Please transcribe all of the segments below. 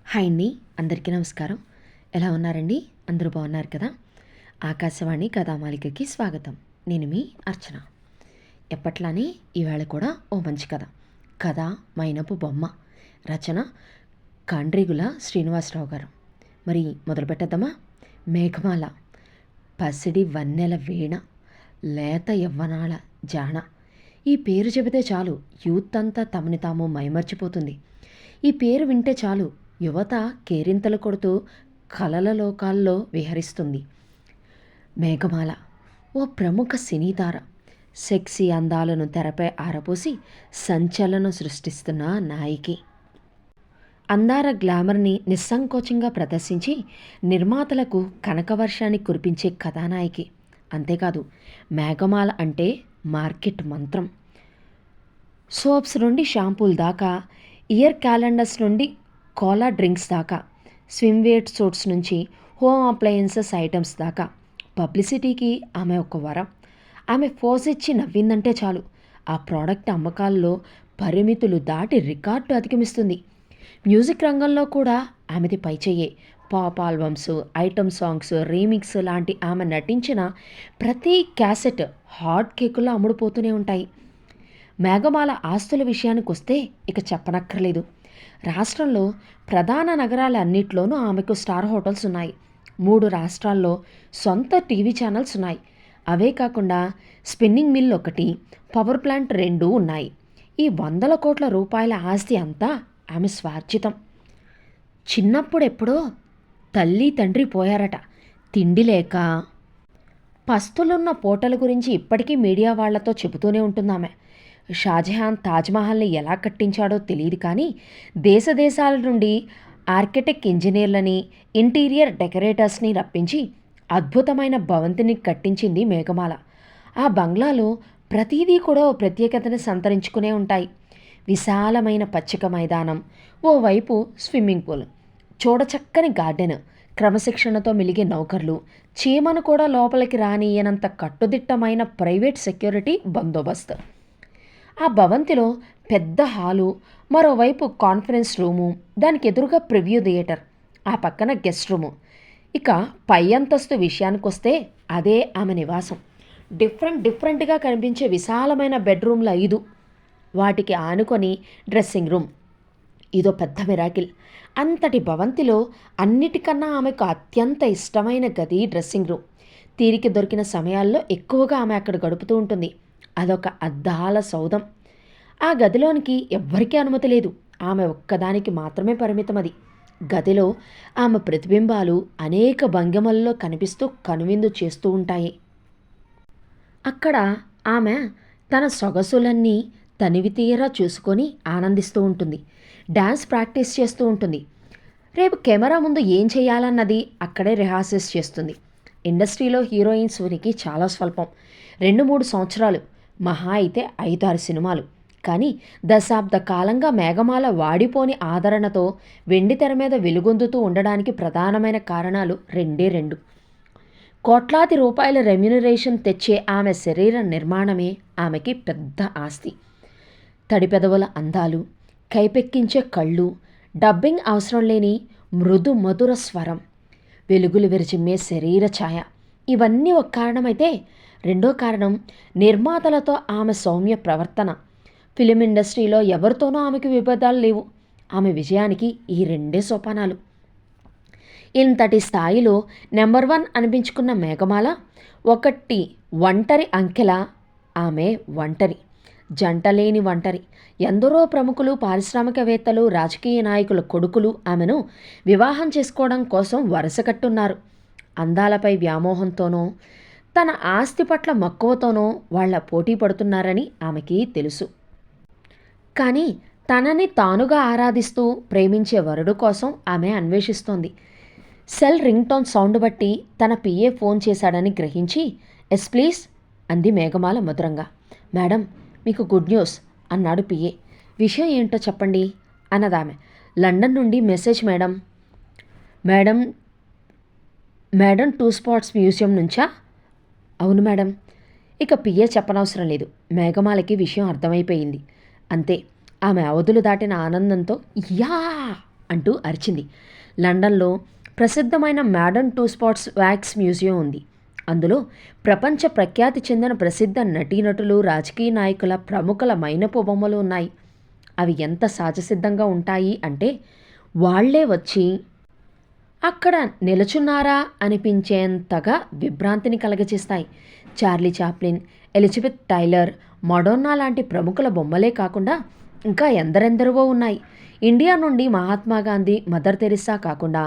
Hi అండి, అందరికీ నమస్కారం. ఎలా ఉన్నారండి? అందరూ బాగున్నారు కదా? ఆకాశవాణి కథామాలికకి స్వాగతం. నేను మీ అర్చన. ఎప్పట్లానే ఈవేళ కూడా ఓ మంచి కథ. కథ మైనపు బొమ్మ. రచన కాండ్రిగుల శ్రీనివాసరావు గారు. మరి మొదలు పెట్టేద్దామా? మేఘమాల. పసిడి వన్నెల వీణ, లేత యవ్వనాల జాణ. ఈ పేరు చెబితే చాలు యూత్ అంతా తమని తాము మైమర్చిపోతుంది. ఈ పేరు వింటే చాలు యువత కేరింతలు కొడుతూ కలల లోకాల్లో విహరిస్తుంది. మేఘమాల ఓ ప్రముఖ సినీతార. సెక్సీ అందాలను తెరపై ఆరపోసి సంచలనం సృష్టిస్తున్న నాయికి. అందాల గ్లామర్ని నిస్సంకోచంగా ప్రదర్శించి నిర్మాతలకు కనకవర్షాన్ని కురిపించే కథానాయికి. అంతేకాదు, మేఘమాల అంటే మార్కెట్ మంత్రం. సోప్స్ నుండి షాంపూల దాకా, ఇయర్ క్యాలెండర్స్ నుండి కోలా డ్రింక్స్ దాకా, స్విమ్వేర్ సూట్స్ నుంచి హోమ్ అప్లయన్సెస్ ఐటమ్స్ దాకా పబ్లిసిటీకి ఆమె ఒక వరం. ఆమె ఫోజ్ ఇచ్చి నవ్విందంటే చాలు ఆ ప్రోడక్ట్ అమ్మకాల్లో పరిమితులు దాటి రికార్డు అధిగమిస్తుంది. మ్యూజిక్ రంగంలో కూడా ఆమెది పైచెయ్యే. Pop albums, item songs, remix లాంటి ఆమె నటించిన ప్రతి క్యాసెట్ హాట్ కేకుల్లో అమ్ముడుపోతూనే ఉంటాయి. మేఘమాల ఆస్తుల విషయానికి వస్తే ఇక చెప్పనక్కర్లేదు. రాష్ట్రంలో ప్రధాన నగరాలన్నింటిలోనూ ఆమెకు స్టార్ హోటల్స్ ఉన్నాయి. 3 రాష్ట్రాల్లో సొంత టీవీ ఛానల్స్ ఉన్నాయి. అవే కాకుండా స్పిన్నింగ్ మిల్ ఒకటి, పవర్ ప్లాంట్ 2 ఉన్నాయి. ఈ 100 కోట్ల రూపాయల ఆస్తి అంతా ఆమె స్వార్జితం. చిన్నప్పుడెప్పుడో తల్లి తండ్రి పోయారట. తిండి లేక పస్తులున్న పూటల గురించి ఇప్పటికీ మీడియా వాళ్లతో చెబుతూనే ఉంటుందామె. షాజహాన్ తాజ్మహల్ని ఎలా కట్టించాడో తెలియదు, కానీ దేశాల నుండి ఆర్కిటెక్ట్ ఇంజనీర్లని, ఇంటీరియర్ డెకరేటర్స్ని రప్పించి అద్భుతమైన భవంతిని కట్టించింది మేఘమాల. ఆ బంగ్లాలో ప్రతిదీ కూడా ఓ ప్రత్యేకతను సంతరించుకునే ఉంటాయి. విశాలమైన పచ్చిక మైదానం, ఓవైపు స్విమ్మింగ్ పూల్, చూడచక్కని గార్డెన్, క్రమశిక్షణతో మెలిగే నౌకర్లు, చీమను కూడా లోపలికి రానియనంత కట్టుదిట్టమైన ప్రైవేట్ సెక్యూరిటీ బందోబస్తు. ఆ భవంతిలో పెద్ద హాలు, మరోవైపు కాన్ఫరెన్స్ రూము, దానికి ఎదురుగా ప్రివ్యూ థియేటర్, ఆ పక్కన గెస్ట్ రూము. ఇక పై అంతస్తు విషయానికొస్తే అదే ఆమె నివాసం. డిఫరెంట్గా కనిపించే విశాలమైన బెడ్రూమ్లు 5, వాటికి ఆనుకొని డ్రెస్సింగ్ రూమ్. ఇదో పెద్ద మిరాకిల్. అంతటి భవంతిలో అన్నిటికన్నా ఆమెకు అత్యంత ఇష్టమైన గది డ్రెస్సింగ్ రూమ్. తీరిక దొరికిన సమయాల్లో ఎక్కువగా ఆమె అక్కడ గడుపుతూ ఉంటుంది. అదొక అద్దాల సౌధం. ఆ గదిలోనికి ఎవ్వరికీ అనుమతి లేదు. ఆమె ఒక్కదానికి మాత్రమే పరిమితం అది. గదిలో ఆమె ప్రతిబింబాలు అనేక భంగిమల్లో కనిపిస్తూ కనువిందు చేస్తూ ఉంటాయి. అక్కడ ఆమె తన సొగసులన్నీ తనివితీరా చూసుకొని ఆనందిస్తూ ఉంటుంది. డ్యాన్స్ ప్రాక్టీస్ చేస్తూ ఉంటుంది. రేపు కెమెరా ముందు ఏం చేయాలన్నది అక్కడే రిహార్సల్స్ చేస్తుంది. ఇండస్ట్రీలో హీరోయిన్స్ ఉనికి చాలా స్వల్పం. 2-3 సంవత్సరాలు, మహా అయితే 5-6 సినిమాలు. కానీ దశాబ్ద కాలంగా మేఘమాల వాడిపోని ఆదరణతో వెండితెర మీద వెలుగొందుతూ ఉండడానికి ప్రధానమైన కారణాలు 2. కోట్లాది రూపాయల రెమ్యునరేషన్ తెచ్చే ఆమె శరీర నిర్మాణమే ఆమెకి పెద్ద ఆస్తి. తడిపెదవుల అందాలు, కైపెక్కించే కళ్ళు, డబ్బింగ్ అవసరం లేని మృదు మధుర స్వరం, వెలుగులు విరజిమ్మే శరీర ఛాయ, ఇవన్నీ ఒక కారణమైతే, 2వ కారణం నిర్మాతలతో ఆమె సౌమ్య ప్రవర్తన. ఫిలిం ఇండస్ట్రీలో ఎవరితోనూ ఆమెకు విభేదాలు లేవు. ఆమె విజయానికి ఈ 2 సోపానాలు. ఇంతటి స్థాయిలో నెంబర్ 1 అనిపించుకున్న మేఘమాల ఒకటి ఒంటరి అంకెల. ఆమె ఒంటరి, జంటలేని ఒంటరి. ఎందరో ప్రముఖులు, పారిశ్రామికవేత్తలు, రాజకీయ నాయకుల కొడుకులు ఆమెను వివాహం చేసుకోవడం కోసం వరుస కట్టున్నారు. అందాలపై వ్యామోహంతోనో, తన ఆస్తి పట్ల మక్కువతోనో వాళ్ళ పోటీ పడుతున్నారని ఆమెకి తెలుసు. కానీ తనని తానుగా ఆరాధిస్తూ ప్రేమించే వరుడు కోసం ఆమె అన్వేషిస్తోంది. సెల్ రింగ్ టోన్ సౌండ్ బట్టి తన పిఏ ఫోన్ చేశాడని గ్రహించి, ఎస్ ప్లీజ్ అంది మేఘమాల మధురంగా. మేడం, మీకు గుడ్ న్యూస్ అన్నాడు పిఏ. విషయం ఏంటో చెప్పండి అన్నదామె. లండన్ నుండి message madam. Madam 2 spots museum నుంచా? అవును మేడం. ఇక పిఏ చెప్పనవసరం లేదు. మేఘమాలకి విషయం అర్థమైపోయింది. అంతే. ఆమె అవధులు దాటిన ఆనందంతో యా అంటూ అరిచింది. లండన్లో ప్రసిద్ధమైన modern two spots wax museum ఉంది. అందులో ప్రపంచ ప్రఖ్యాతి చెందిన ప్రసిద్ధ నటీనటులు, రాజకీయ నాయకుల, ప్రముఖుల మైనపు బొమ్మలు ఉన్నాయి. అవి ఎంత సహజసిద్ధంగా ఉంటాయి అంటే వాళ్లే వచ్చి అక్కడ నిలుచున్నారా అనిపించేంతగా విభ్రాంతిని కలగజేస్తాయి. Charlie Chaplin, Elizabeth Taylor, Madonna లాంటి ప్రముఖుల బొమ్మలే కాకుండా ఇంకా ఎందరెందరివో ఉన్నాయి. ఇండియా నుండి మహాత్మా గాంధీ, మదర్ తెరిసా కాకుండా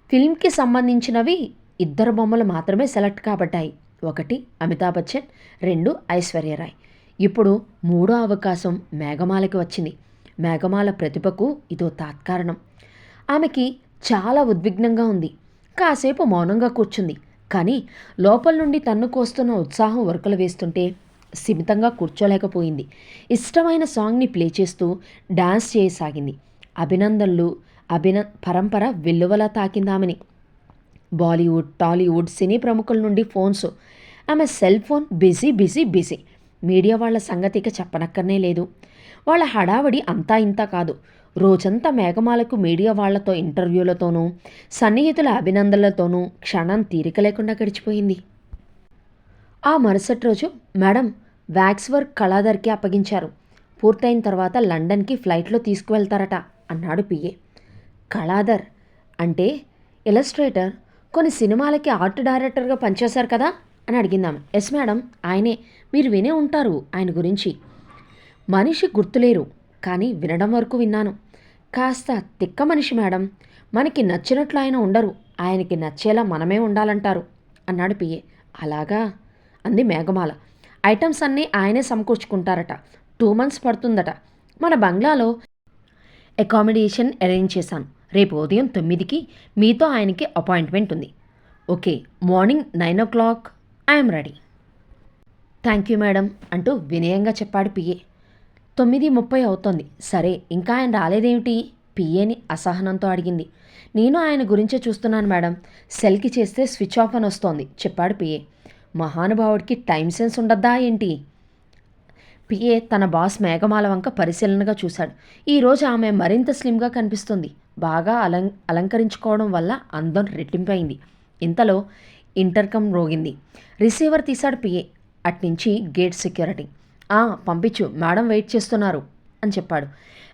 ఫిల్మ్కి సంబంధించినవి 2 బొమ్మలు మాత్రమే సెలెక్ట్ కాబడ్డాయి. 1 అమితాబ్ బచ్చన్, 2 ఐశ్వర్యరాయ్. ఇప్పుడు 3వ అవకాశం మేఘమాలకి వచ్చింది. మేఘమాల ప్రతిభకు ఇదో తాత్కారణం. ఆమెకి చాలా ఉద్విగ్నంగా ఉంది. కాసేపు మౌనంగా కూర్చుంది. కానీ లోపల నుండి తన్ను కోస్తున్న ఉత్సాహం ఉరకలు వేస్తుంటే స్థిమితంగా కూర్చోలేకపోయింది. ఇష్టమైన సాంగ్ని ప్లే చేస్తూ డాన్స్ చేయసాగింది. అభినందనలు పరంపర వెల్లువలా తాకిందామని. బాలీవుడ్, టాలీవుడ్, సినీ ప్రముఖుల నుండి ఫోన్స్. ఆమె cell phone busy busy busy. Media వాళ్ళ సంగతి ఇక చెప్పనక్కర్నే లేదు. వాళ్ళ హడావడి అంతా ఇంత కాదు. రోజంతా మేఘమాలకు మీడియా వాళ్లతో ఇంటర్వ్యూలతోనూ, సన్నిహితుల అభినందనలతోనూ క్షణం తీరిక లేకుండా గడిచిపోయింది. ఆ మరుసటి రోజు మేడం వ్యాక్స్ వర్క్ కళాధర్కి అప్పగించారు. పూర్తయిన తర్వాత లండన్కి ఫ్లైట్లో తీసుకువెళ్తారట అన్నాడు పిఏ. కళాధర్ అంటే ఇలస్ట్రేటర్, కొన్ని సినిమాలకి ఆర్ట్ డైరెక్టర్గా పనిచేశారు కదా అని అడిగిందాం. ఎస్ మేడం, ఆయనే. మీరు వినే ఉంటారు ఆయన గురించి. మనిషి గుర్తులేరు, కానీ వినడం వరకు విన్నాను. కాస్త తిక్క మనిషి మేడం. మనకి నచ్చినట్లు ఆయన ఉండరు, ఆయనకి నచ్చేలా మనమే ఉండాలంటారు అన్నాడు పిఏ. అలాగా అంది మేఘమాల. ఐటమ్స్ అన్నీ ఆయనే సమకూర్చుకుంటారట. 2 months పడుతుందట. మన బంగ్లాలో అకామిడేషన్ అరేంజ్ చేశాను. రేపు ఉదయం 9కి మీతో ఆయనకి అపాయింట్మెంట్ ఉంది. Okay, morning 9 o'clock I'm ready. Thank you madam అంటూ వినయంగా చెప్పాడు పిఏ. 9:30 అవుతోంది. సరే, ఇంకా ఆయన రాలేదేమిటి? పిఏని అసహనంతో అడిగింది. నేను ఆయన గురించే చూస్తున్నాను మేడం. సెల్కి చేస్తే స్విచ్ ఆఫ్ అని వస్తోంది చెప్పాడు పిఏ. మహానుభావుడికి టైం సెన్స్ ఉండద్దా ఏంటి? పిఏ తన బాస్ మేఘమాల వంక పరిశీలనగా చూశాడు. ఈరోజు ఆమె మరింత స్లిమ్గా కనిపిస్తుంది. బాగా అలంకరించుకోవడం వల్ల అందం రెట్టింపైంది. ఇంతలో ఇంటర్కమ్ రోగింది. రిసీవర్ తీశాడు పిఏ. అట్నుంచి గేట్ సెక్యూరిటీ. పంపించు, మేడం వెయిట్ చేస్తున్నారు అని చెప్పాడు.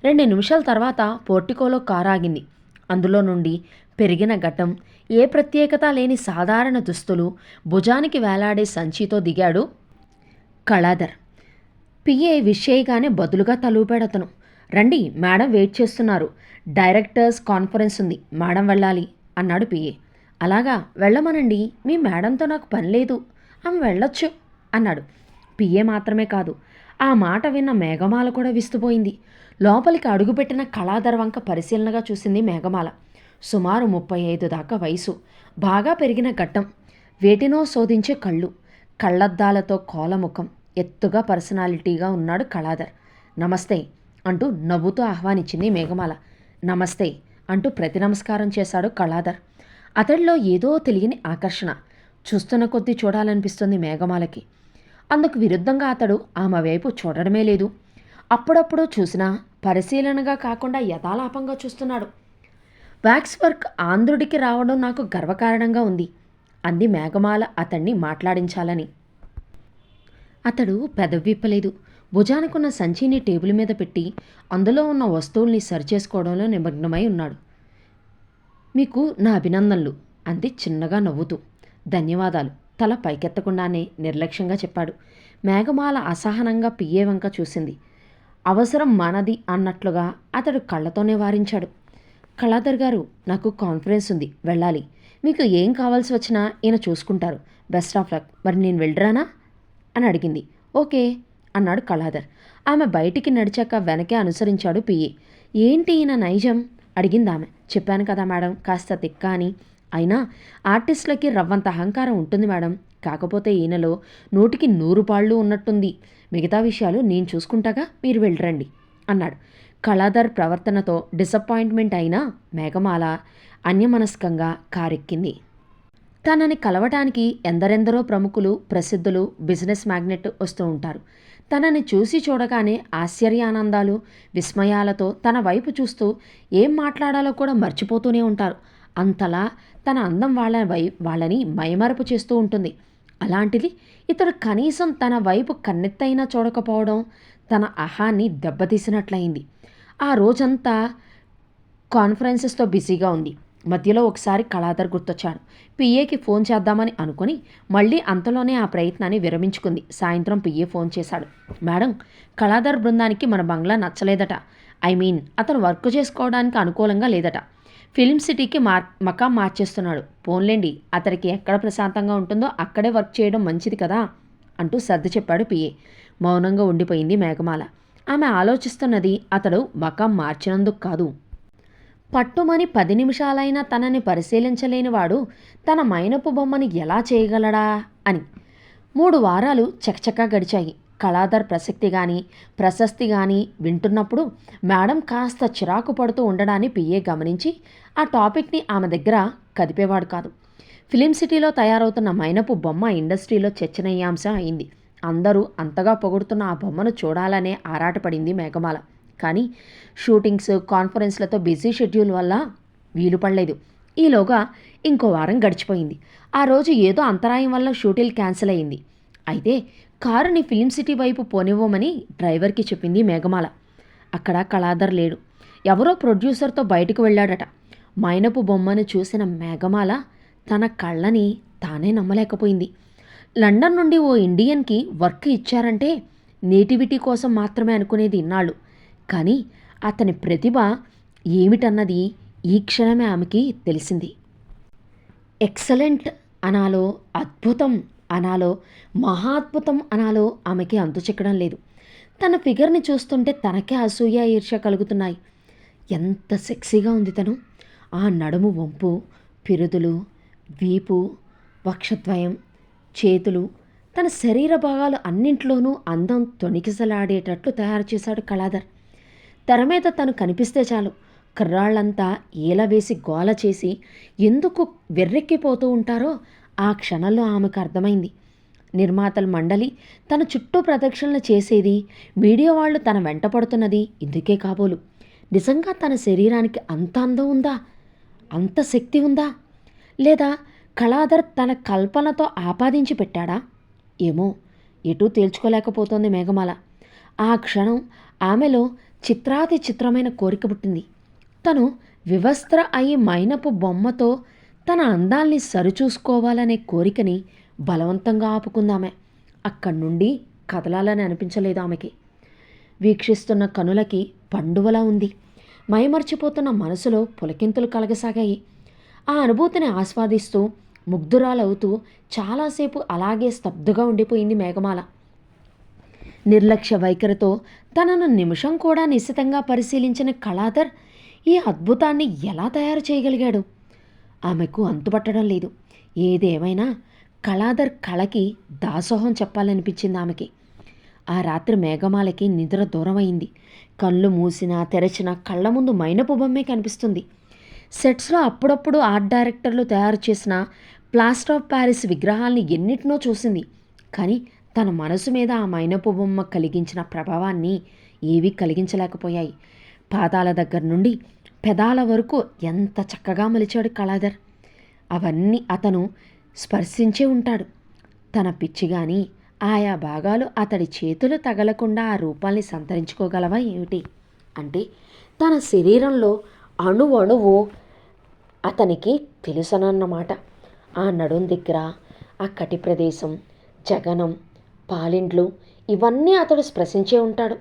2 నిమిషాల తర్వాత పోర్టికోలో కారు ఆగింది. అందులో నుండి పెరిగిన ఘట్టం, ఏ ప్రత్యేకత లేని సాధారణ దుస్తులు, భుజానికి వేలాడే సంచితో దిగాడు కళాధర్. పిఏ విషయగానే బదులుగా తలూపాడతను. రండి, మేడం వెయిట్ చేస్తున్నారు. డైరెక్టర్స్ కాన్ఫరెన్స్ ఉంది, మేడం వెళ్ళాలి అన్నాడు పిఏ. అలాగా, వెళ్ళమనండి. మీ మేడంతో నాకు పని లేదు, ఆమె వెళ్ళొచ్చు అన్నాడు. పిఏ మాత్రమే కాదు, ఆ మాట విన్న మేఘమాల కూడా విస్తుపోయింది. లోపలికి అడుగుపెట్టిన కళాధర్ వంక పరిశీలనగా చూసింది మేఘమాల. సుమారు 35 దాకా వయసు, బాగా పెరిగిన గడ్డం, వేటినో శోధించే కళ్ళు, కళ్ళద్దాలతో కోలముఖం, ఎత్తుగా పర్సనాలిటీగా ఉన్నాడు కళాధర్. నమస్తే అంటూ నవ్వుతూ ఆహ్వానించింది మేఘమాల. నమస్తే అంటూ ప్రతి నమస్కారం చేశాడు కళాధర్. అతడిలో ఏదో తెలియని ఆకర్షణ. చూస్తున్న కొద్దీ చూడాలనిపిస్తుంది మేఘమాలకి. అందుకు విరుద్ధంగా అతడు ఆమె వైపు చూడడమే లేదు. అప్పుడప్పుడు చూసినా పరిశీలనగా కాకుండా యథాలాపంగా చూస్తున్నాడు. వ్యాక్స్ వర్క్ ఆంధ్రుడికి రావడం నాకు గర్వకారణంగా ఉంది అంది మేఘమాల అతన్ని మాట్లాడించాలని. అతడు పెదవిప్పలేదు. భుజానికున్న సంచిని టేబుల్ మీద పెట్టి అందులో ఉన్న వస్తువుల్ని సరిచేసుకోవడంలో నిమగ్నమై ఉన్నాడు. మీకు నా అభినందనలు అంది చిన్నగా నవ్వుతూ. ధన్యవాదాలు తల పైకెత్తకుండానే నిర్లక్ష్యంగా చెప్పాడు. మేఘమాల అసహనంగా పిఏ వంక చూసింది. అవసరం మనది అన్నట్లుగా అతడు కళ్ళతోనే వారించాడు. కళాధర్ గారు, నాకు కాన్ఫరెన్స్ ఉంది, వెళ్ళాలి. మీకు ఏం కావాల్సి వచ్చినా ఈయన చూసుకుంటారు. Best of luck. మరి నేను వెళ్ళరానా అని అడిగింది. ఓకే అన్నాడు కళాధర్. ఆమె బయటికి నడిచాక వెనకే అనుసరించాడు పిఏ. ఏంటి ఈయన నైజం అడిగిందామె. చెప్పాను కదా మేడం, కాస్త తిక్క అని. అయినా ఆర్టిస్టులకి రవ్వంత అహంకారం ఉంటుంది మేడం. కాకపోతే ఈయనలో 100కి 100 పాళ్ళు ఉన్నట్టుంది. మిగతా విషయాలు నేను చూసుకుంటాగా, మీరు వెళ్ళరండి అన్నాడు. కళాధర్ ప్రవర్తనతో డిసప్పాయింట్మెంట్ అయినా మేఘమాల అన్యమనస్కంగా కారెక్కింది. తనని కలవటానికి ఎందరెందరో ప్రముఖులు, ప్రసిద్ధులు, బిజినెస్ మ్యాగ్నెట్ వస్తూ ఉంటారు. తనని చూసి చూడగానే ఆశ్చర్యానందాలు విస్మయాలతో తన వైపు చూస్తూ ఏం మాట్లాడాలో కూడా మర్చిపోతూనే ఉంటారు. అంతలా తన అందం వాళ్ళని మైమరపు చేస్తూ ఉంటుంది. అలాంటిది ఇతడు కనీసం తన వైపు కన్నెత్తైనా చూడకపోవడం తన అహాన్ని దెబ్బతీసినట్లయింది. ఆ రోజంతా కాన్ఫరెన్సెస్తో బిజీగా ఉంది. మధ్యలో ఒకసారి కళాధర్ గుర్తొచ్చాడు. పిఏకి ఫోన్ చేద్దామని అనుకుని మళ్ళీ అంతలోనే ఆ ప్రయత్నాన్ని విరమించుకుంది. సాయంత్రం పిఏ ఫోన్ చేశాడు. మేడం, కళాధర్ బృందానికి మన బంగ్లా నచ్చలేదట. అతను వర్క్ చేసుకోవడానికి అనుకూలంగా లేదట. ఫిలిం సిటీకి మకాం మార్చేస్తున్నాడు. పోన్లేండి, అతనికి ఎక్కడ ప్రశాంతంగా ఉంటుందో అక్కడే వర్క్ చేయడం మంచిది కదా అంటూ సర్ది చెప్పాడు పిఏ. మౌనంగా ఉండిపోయింది మేఘమాల. ఆమె ఆలోచిస్తున్నది అతడు మకాం మార్చినందుకు కాదు. పట్టుమని 10 నిమిషాలైనా తనని పరిశీలించలేనివాడు తన మైనపు బొమ్మని ఎలా చేయగలడా అని. 3 వారాలు చకచకా గడిచాయి. కళాధర్ ప్రశస్తి కానీ వింటున్నప్పుడు మేడం కాస్త చిరాకు పడుతూ ఉండడాన్ని పిఏ గమనించి ఆ టాపిక్ని ఆమె దగ్గర కదిపేవాడు కాదు. ఫిలిం సిటీలో తయారవుతున్న మైనపు బొమ్మ ఇండస్ట్రీలో చర్చనీయాంశం అయింది. అందరూ అంతగా పొగుడుతున్న ఆ బొమ్మను చూడాలనే ఆరాటపడింది మేఘమాల. కానీ షూటింగ్స్, కాన్ఫరెన్స్లతో బిజీ షెడ్యూల్ వల్ల వీలు పడలేదు. ఈలోగా ఇంకో వారం గడిచిపోయింది. ఆ రోజు ఏదో అంతరాయం వల్ల షూటింగ్ క్యాన్సిల్ అయింది. అయితే కారుని ఫిలిం సిటీ వైపు పోనివ్వమని డ్రైవర్కి చెప్పింది మేఘమాల. అక్కడ కళాధర్ లేడు. ఎవరో ప్రొడ్యూసర్తో బయటకు వెళ్ళాడట. మైనపు బొమ్మను చూసిన మేఘమాల తన కళ్ళని తానే నమ్మలేకపోయింది. లండన్ నుండి ఓ ఇండియన్కి వర్క్ ఇచ్చారంటే నేటివిటీ కోసం మాత్రమే అనుకునేది ఇన్నాళ్ళు. కానీ అతని ప్రతిభ ఏమిటన్నది ఈ క్షణమే ఆమెకి తెలిసింది. ఎక్సలెంట్ అనాలో, అద్భుతం అనాలో, మహాద్భుతం అనాలో ఆమెకి అంతు చిక్కడం లేదు. తన ఫిగర్ని చూస్తుంటే తనకే అసూయ, ఈర్ష్య కలుగుతున్నాయి. ఎంత సెక్సీగా ఉంది తను. ఆ నడుము వంపు, పిరుదులు, వీపు, వక్షద్వయం, చేతులు, తన శరీర భాగాలు అన్నింట్లోనూ అందం తొణికిసలాడేటట్లు తయారు చేశాడు కళాధర్. తెర మీద తను కనిపిస్తే చాలు కుర్రాళ్ళంతా ఏలవేసి గోల చేసి ఎందుకు వెర్రెక్కిపోతూ ఉంటారో ఆ క్షణంలో ఆమెకు అర్థమైంది. నిర్మాతల మండలి తన చుట్టూ ప్రదక్షిణలు చేసేది, మీడియా వాళ్ళు తన వెంట పడుతున్నది ఇందుకే కాబోలు. నిజంగా తన శరీరానికి అంత అందం ఉందా? అంత శక్తి ఉందా? లేదా కళాధర్ తన కల్పనతో ఆపాదించి పెట్టాడా? ఏమో, ఎటూ తేల్చుకోలేకపోతోంది మేఘమాల. ఆ క్షణం ఆమెలో చిత్రాతి చిత్రమైన కోరిక పుట్టింది. తను వివస్త్ర అయి మైనపు బొమ్మతో తన అందాల్ని సరిచూసుకోవాలనే కోరికని బలవంతంగా ఆపుకుందామె. అక్కడి నుండి కదలాలని అనిపించలేదు ఆమెకి. వీక్షిస్తున్న కనులకి పండువలా ఉంది. మైమర్చిపోతున్న మనసులో పులకింతులు కలగసాగాయి. ఆ అనుభూతిని ఆస్వాదిస్తూ ముగ్ధురాలవుతూ చాలాసేపు అలాగే స్తబ్దుగా ఉండిపోయింది మేఘమాల. నిర్లక్ష్య వైఖరితో తనను నిమిషం కూడా నిశితంగా పరిశీలించిన కళాధర్ ఈ అద్భుతాన్ని ఎలా తయారు చేయగలిగాడు? ఆమెకు అంతుపట్టడం లేదు. ఏదేమైనా కళాధర్ కళకి దాసోహం చెప్పాలనిపించింది ఆమెకి. ఆ రాత్రి మేఘమాలకి నిద్ర దూరమైంది. కళ్ళు మూసినా తెరచినా కళ్ళ ముందు మైనపు బొమ్మే కనిపిస్తుంది. సెట్స్లో అప్పుడప్పుడు ఆర్ట్ డైరెక్టర్లు తయారు చేసిన ప్లాస్టర్ ఆఫ్ ప్యారిస్ విగ్రహాల్ని ఎన్నిటినో చూసింది. కానీ తన మనసు మీద ఆ మైనపు బొమ్మ కలిగించిన ప్రభావాన్ని ఏవీ కలిగించలేకపోయాయి. పాదాల దగ్గర నుండి పెదాల వరకు ఎంత చక్కగా మలిచాడు కళాధర్. అవన్నీ అతను స్పర్శించే ఉంటాడు. తన పిచ్చి కానీ ఆయా భాగాలు అతడి చేతులు తగలకుండా ఆ రూపాల్ని సంతరించుకోగలవా ఏమిటి? అంటే తన శరీరంలో అణువణువు అతనికి తెలుసనన్నమాట. ఆ నడుం దగ్గర ఆ కటి ప్రదేశం, జగనం, పాలిండ్లు ఇవన్నీ అతడు స్పృశించే ఉంటాడు.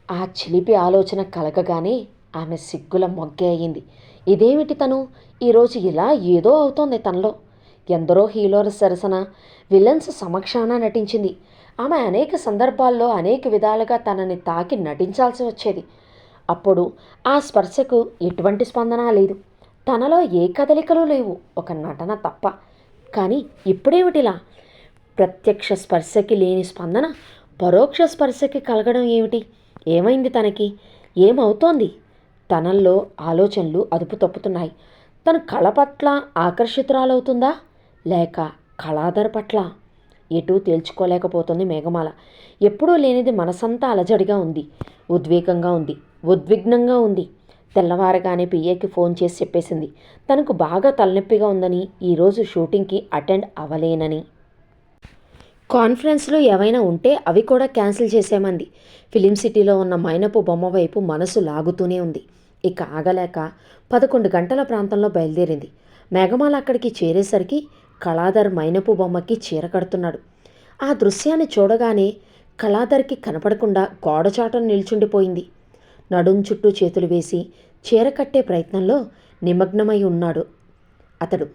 ఆ చిలిపి ఆలోచన కలగగానే ఆమె సిగ్గుల మొగ్గ అయింది. ఇదేమిటి తను ఈరోజు ఇలా ఏదో అవుతోంది తనలో. ఎందరో హీరోల సరసన విలన్స్ సమక్షాన నటించింది. ఆమె అనేక సందర్భాల్లో అనేక విధాలుగా తనని తాకి నటించాల్సి వచ్చేది. అప్పుడు ఆ స్పర్శకు ఎటువంటి స్పందన లేదు. తనలో ఏ కదలికలు లేవు, ఒక నటన తప్ప. కానీ ఇప్పుడేమిటిలా? ప్రత్యక్ష స్పర్శకి లేని స్పందన పరోక్ష స్పర్శకి కలగడం ఏమిటి? ఏమైంది తనకి? ఏమవుతోంది? తనల్లో ఆలోచనలు అదుపు తప్పుతున్నాయి. తను కళ పట్ల ఆకర్షితురాలవుతుందా లేక కళాధర్ పట్ల? ఎటూ తేల్చుకోలేకపోతుంది మేఘమాల. ఎప్పుడూ లేనిది మనసంతా అలజడిగా ఉంది, ఉద్వేగంగా ఉంది, ఉద్విగ్నంగా ఉంది. తెల్లవారగానే పిఏకి ఫోన్ చేసి చెప్పేసింది తనకు బాగా తలనొప్పిగా ఉందని, ఈరోజు షూటింగ్కి అటెండ్ అవ్వలేనని. కాన్ఫరెన్స్లు ఏవైనా ఉంటే అవి కూడా క్యాన్సిల్ చేసేమంది. ఫిలిం సిటీలో ఉన్న మైనపు బొమ్మ వైపు మనసు లాగుతూనే ఉంది. ఇక ఆగలేక 11 గంటల ప్రాంతంలో బయలుదేరింది. మేఘమాల అక్కడికి చేరేసరికి కళాధర్ మైనపు బొమ్మకి చీర కడుతున్నాడు. ఆ దృశ్యాన్ని చూడగానే కళాధర్కి కనపడకుండా గోడచాటను నిల్చుండిపోయింది. నడుం చుట్టూ చేతులు వేసి చీర కట్టే ప్రయత్నంలో నిమగ్నమై ఉన్నాడు అతడు.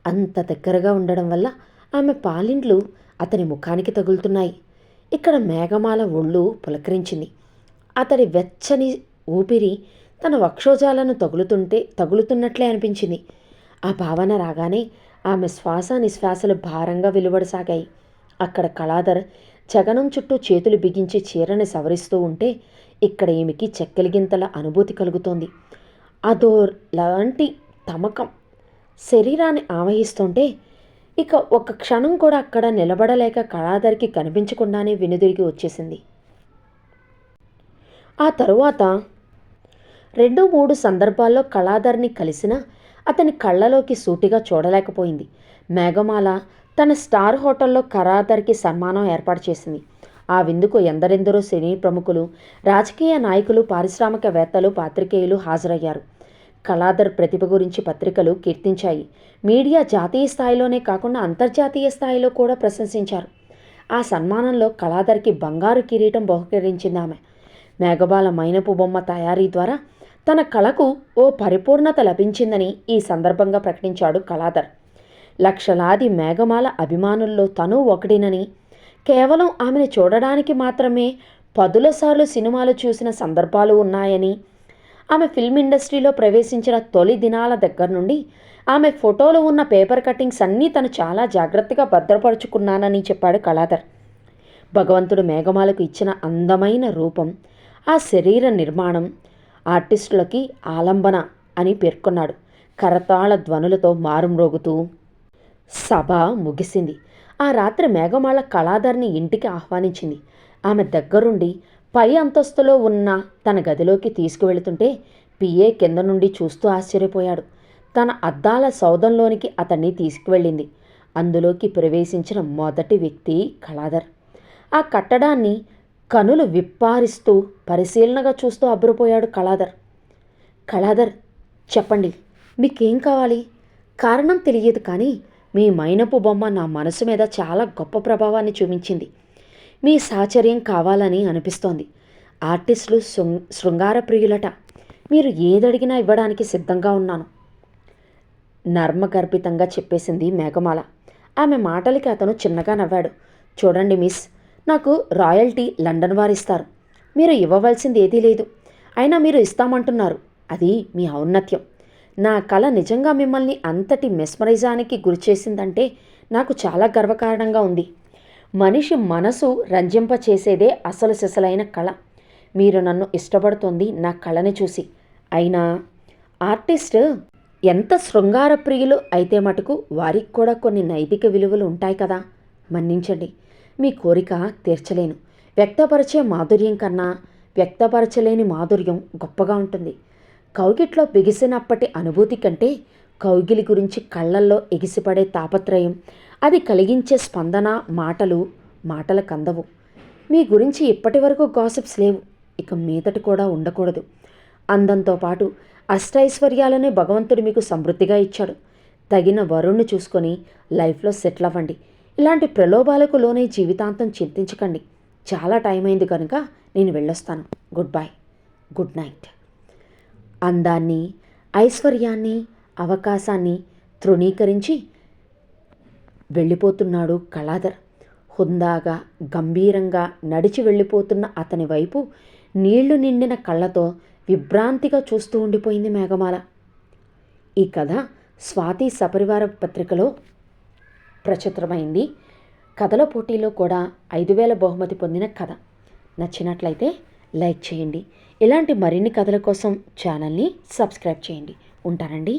అంత దగ్గరగా ఉండడం వల్ల ఆమె పాలిండ్లు అతని ముఖానికి తగులుతున్నాయి. ఇక్కడ మేఘమాల ఒళ్ళు పులకరించింది. అతడి వెచ్చని ఊపిరి తన వక్షోజాలను తగులుతున్నట్లే అనిపించింది. ఆ భావన రాగానే ఆమె శ్వాస నిశ్వాసలు భారంగా వెలువడసాగాయి. అక్కడ కళాధర్ జగనం చుట్టూ చేతులు బిగించి చీరని సవరిస్తూ ఉంటే ఇక్కడ ఈమెకి చెక్కలిగింతల అనుభూతి కలుగుతోంది. అదో లాంటి తమకం శరీరాన్ని ఆవహిస్తుంటే ఇక ఒక్క క్షణం కూడా అక్కడ నిలబడలేక కళాధర్కి కనిపించకుండానే వెనుదిరిగి వచ్చేసింది. ఆ తరువాత 2-3 సందర్భాల్లో కళాధర్ని కలిసినా అతని కళ్ళలోకి సూటిగా చూడలేకపోయింది. మేఘమాల తన స్టార్ హోటల్లో కళాధర్కి సన్మానం ఏర్పాటు చేసింది. ఆ విందుకు ఎందరెందరో సినీ ప్రముఖులు, రాజకీయ నాయకులు, పారిశ్రామికవేత్తలు, పాత్రికేయులు హాజరయ్యారు. కళాధర్ ప్రతిభ గురించి పత్రికలు కీర్తించాయి. మీడియా జాతీయ స్థాయిలోనే కాకుండా అంతర్జాతీయ స్థాయిలో కూడా ప్రశంసించారు. ఆ సన్మానంలో కళాధర్కి బంగారు కిరీటం బహుకరించింది ఆమె. మేఘమాల మైనపు బొమ్మ తయారీ ద్వారా తన కళకు ఓ పరిపూర్ణత లభించిందని ఈ సందర్భంగా ప్రకటించాడు కళాధర్. లక్షలాది మేఘమాల అభిమానుల్లో తను ఒకటినని, కేవలం ఆమెను చూడడానికి మాత్రమే 10ల సార్లు సినిమాలు చూసిన సందర్భాలు ఉన్నాయని, ఆమె ఫిల్మ్ ఇండస్ట్రీలో ప్రవేశించిన తొలి దినాల దగ్గర నుండి ఆమె ఫోటోలు ఉన్న పేపర్ కట్టింగ్స్ అన్నీ తను చాలా జాగ్రత్తగా భద్రపరుచుకున్నానని చెప్పాడు కళాధర్. భగవంతుడు మేఘమాలకు ఇచ్చిన అందమైన రూపం, ఆ శరీర నిర్మాణం ఆర్టిస్టులకి ఆలంబన అని పేర్కొన్నాడు. కరతాళ ధ్వనులతో మారుమ్రోగుతూ సభ ముగిసింది. ఆ రాత్రి మేఘమాల కళాధర్ని ఇంటికి ఆహ్వానించింది. ఆమె దగ్గరుండి పై అంతస్తులో ఉన్న తన గదిలోకి తీసుకువెళుతుంటే పిఏ కింద నుండి చూస్తూ ఆశ్చర్యపోయాడు. తన అద్దాల సౌధంలోనికి అతన్ని తీసుకువెళ్ళింది. అందులోకి ప్రవేశించిన మొదటి వ్యక్తి కళాధర్. ఆ కట్టడాన్ని కనులు విప్పారిస్తూ పరిశీలనగా చూస్తూ అబ్బురిపోయాడు కళాధర్. కళాధర్, చెప్పండి, మీకేం కావాలి? కారణం తెలియదు, కానీ మీ మైనపు బొమ్మ నా మనసు మీద చాలా గొప్ప ప్రభావాన్ని చూపించింది. మీ సాహచర్యం కావాలని అనిపిస్తోంది. ఆర్టిస్టులు శృంగార ప్రియులట. మీరు ఏదడిగినా ఇవ్వడానికి సిద్ధంగా ఉన్నాను, నర్మగర్భితంగా చెప్పేసింది మేఘమాల. ఆమె మాటలకి అతను చిన్నగా నవ్వాడు. చూడండి మిస్, నాకు రాయల్టీ లండన్ వారిస్తారు. మీరు ఇవ్వవలసింది ఏదీ లేదు. అయినా మీరు ఇస్తామంటున్నారు. అది మీ ఔన్నత్యం. నా కళ నిజంగా మిమ్మల్ని అంతటి మెస్మరైజానికి గురిచేసిందంటే నాకు చాలా గర్వకారణంగా ఉంది. మనిషి మనసు రంజింపచేసేదే అసలు సిసలైన కళ. మీరు నన్ను ఇష్టపడుతోంది నా కళని చూసి. అయినా ఆర్టిస్ట్ ఎంత శృంగార ప్రియులు అయితే మటుకు వారికి కూడా కొన్ని నైతిక విలువలు ఉంటాయి కదా. మన్నించండి, మీ కోరిక తీర్చలేను. వ్యక్తపరిచే మాధుర్యం కన్నా వ్యక్తపరచలేని మాధుర్యం గొప్పగా ఉంటుంది. కౌగిట్లో బిగిసినప్పటి అనుభూతి కంటే కౌగిలి గురించి కళ్ళల్లో ఎగిసిపడే తాపత్రయం, అది కలిగించే స్పందన మాటలకు అందవు. మీ గురించి ఇప్పటి వరకు గాసిప్స్ లేవు, ఇక మీదటి కూడా ఉండకూడదు. అందంతో పాటు అష్టైశ్వర్యాలనే భగవంతుడు మీకు సమృద్ధిగా ఇచ్చాడు. తగిన వరుణ్ణి చూసుకొని లైఫ్లో సెటిల్ అవ్వండి. ఇలాంటి ప్రలోభాలకు లోనే జీవితాంతం చింతించకండి. చాలా టైం అయింది కనుక నేను వెళ్ళొస్తాను. Good bye, good night. అందాన్ని, ఐశ్వర్యాన్ని, అవకాశాన్ని తృణీకరించి వెళ్ళిపోతున్నాడు కళాధర్. హుందాగా, గంభీరంగా నడిచి వెళ్ళిపోతున్న అతని వైపు నీళ్లు నిండిన కళ్ళతో విభ్రాంతిగా చూస్తూ ఉండిపోయింది మేఘమాల. ఈ కథ స్వాతి సపరివార పత్రికలో ప్రచురితమైంది. కథల పోటీలో కూడా 5000 బహుమతి పొందిన కథ. నచ్చినట్లయితే లైక్ చేయండి. ఇలాంటి మరిన్ని కథల కోసం ఛానల్ని సబ్స్క్రైబ్ చేయండి. ఉంటానండి.